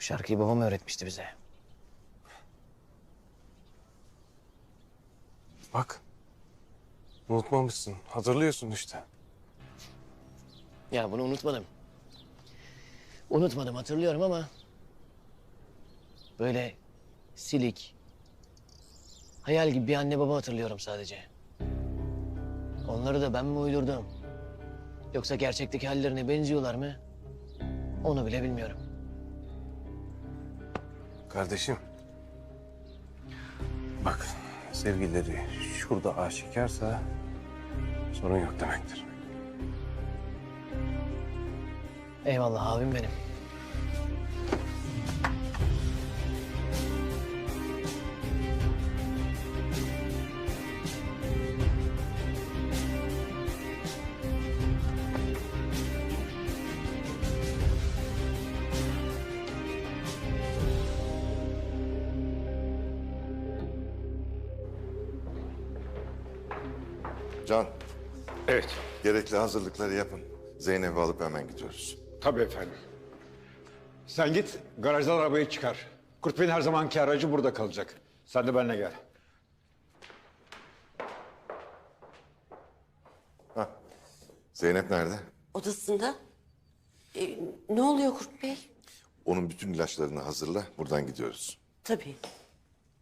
Bu şarkıyı babam öğretmişti bize. Bak. Unutmamışsın. Hatırlıyorsun işte. Ya bunu unutmadım. Unutmadım, hatırlıyorum ama... böyle silik, hayal gibi bir anne baba hatırlıyorum sadece. Onları da ben mi uydurdum? Yoksa gerçekteki hallerine benziyorlar mı? Onu bile bilmiyorum. Kardeşim. Bak, sevgilileri şurada aşikarsa sorun yok demektir. Eyvallah abim benim. Can, Evet, gerekli hazırlıkları yapın. Zeynep'i alıp hemen gidiyoruz. tabii efendim. Sen git, garajdan arabayı çıkar. Kurt Bey'in her zamanki aracı burada kalacak. Sen de benimle gel. Zeynep nerede? Odasında. Ne oluyor Kurt Bey? Onun bütün ilaçlarını hazırla, buradan gidiyoruz. Tabii.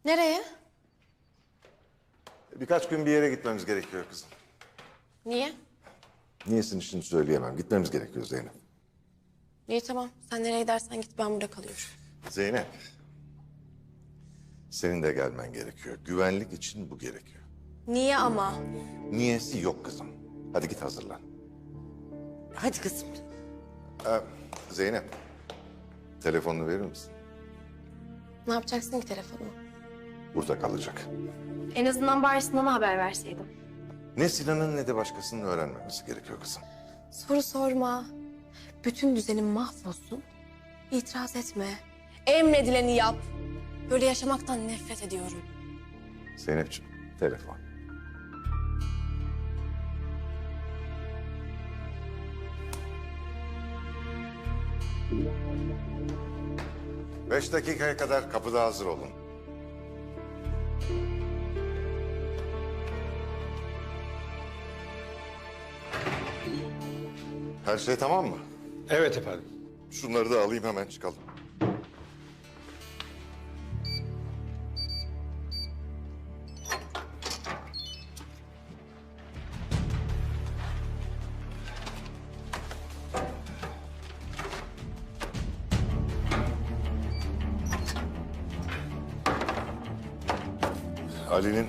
Nereye? Birkaç gün bir yere gitmemiz gerekiyor kızım. Niye? Niyesini şimdi söyleyemem. Gitmemiz gerekiyor Zeynep. İyi tamam. Sen nereye gidersen git, ben burada kalıyorum. Zeynep, senin de gelmen gerekiyor. Güvenlik için bu gerekiyor. Niye ama? Niyesi yok kızım. Hadi git hazırlan. Hadi kızım. Zeynep, telefonunu verir misin? Ne yapacaksın ki telefonumu? Burada kalacak. En azından bari Sinan'a haber verseydim. Ne Sinan'ın ne de başkasının öğrenmemesi gerekiyor kızım. Soru sorma. Bütün düzenim mahvolsun. İtiraz etme. Emredileni yap. Böyle yaşamaktan nefret ediyorum. Zeynep'ciğim, telefon. Beş dakikaya kadar kapıda hazır olun. Her şey tamam mı? Evet efendim. Şunları da alayım, hemen çıkalım. Ali'nin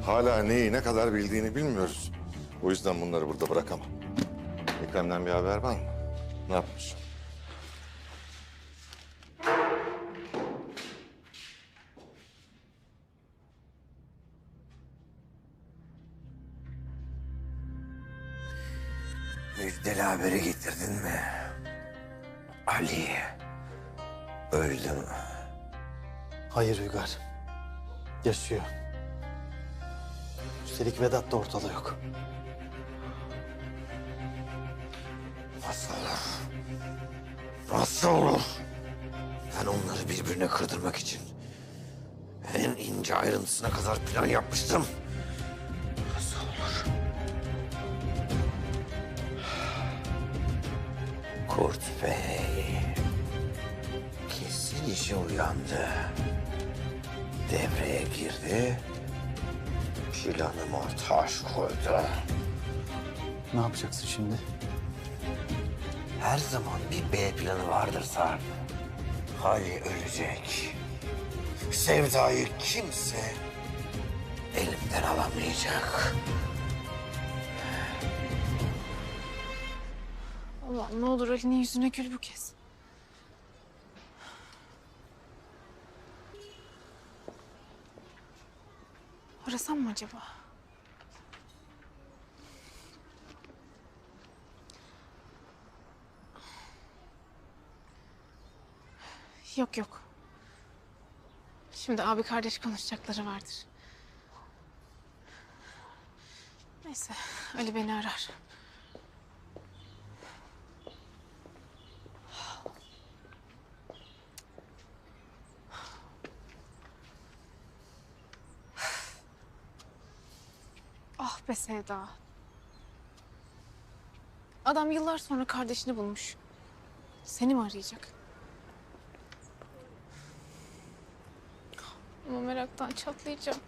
hala neyi ne kadar bildiğini bilmiyoruz. O yüzden bunları burada bırakamam. Ekrem'den bir haber var mı? Ne yapmış? Müjdeli haberi getirdin mi? Ali öldü mü? Hayır Uygar. Yaşıyor. Üstelik Vedat da ortada yok. Nasıl olur? Nasıl olur? Ben onları birbirine kırdırmak için en ince ayrıntısına kadar plan yapmıştım. Nasıl olur? Kurt Bey kesin işe uyandı. Devreye girdi. Planıma taş koydu. Ne yapacaksın şimdi? Her zaman bir B planı vardır Sarp. Ali ölecek. Sevda'yı kimse elimden alamayacak. Allah'ım ne olur Ali'nin yüzüne gül bu kez. Arasam mı acaba? Yok yok. Şimdi abi kardeş konuşacakları vardır. Neyse Ali beni arar. Ah be Sevda. Adam yıllar sonra kardeşini bulmuş. Seni mi arayacak? Ama meraktan çatlayacağım.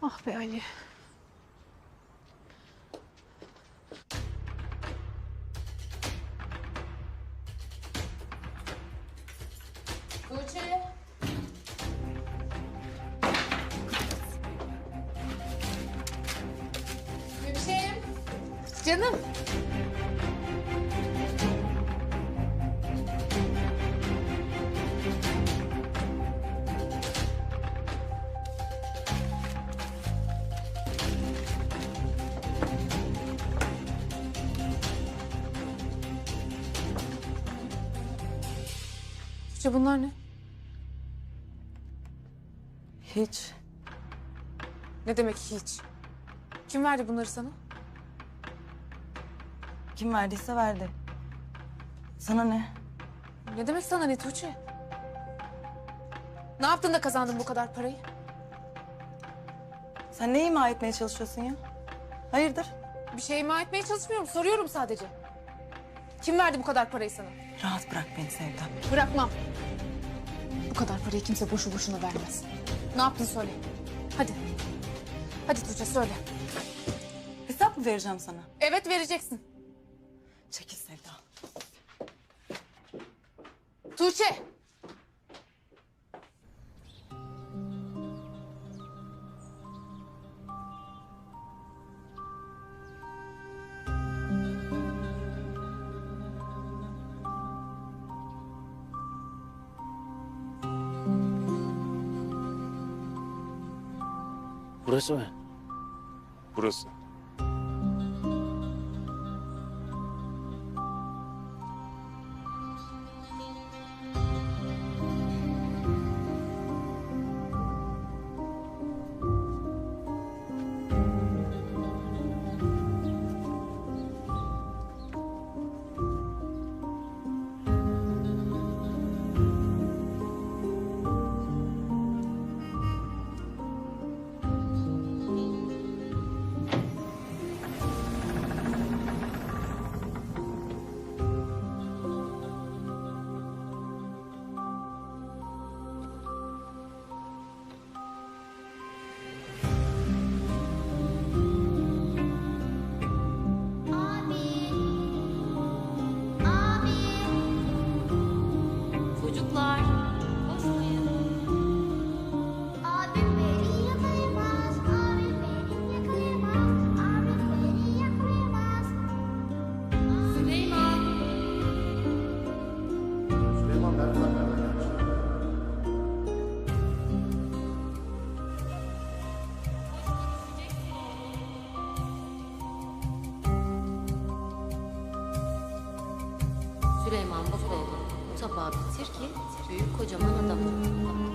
Ah be Ali. Tuğçe. Gökçem. Canım. Tuğçe bunlar ne? Hiç. Ne demek hiç? Kim verdi bunları sana? Kim verdiyse verdi. Sana ne? Ne demek sana ne Tuğçe? Ne yaptın da kazandın bu kadar parayı? Sen ne ima etmeye çalışıyorsun ya? Hayırdır? Bir şey ima etmeye çalışmıyorum. Soruyorum sadece. Kim verdi bu kadar parayı sana? Rahat bırak beni Sevda. Bırakmam. Bu kadar parayı kimse boşu boşuna vermez. Ne yaptın söyle. Hadi. Hadi Tuğçe söyle. Hesap mı vereceğim sana? Evet vereceksin. Çekil Sevda. Tuğçe. Burası mı? Burası. Çocuklar, koşmayın. Abim beni yakalayamaz, abim beni yakalayamaz, abim beni yakalayamaz. Süleyman. Süleyman bak oğlum, bu tabağı bitir ki büyük kocaman adam ol.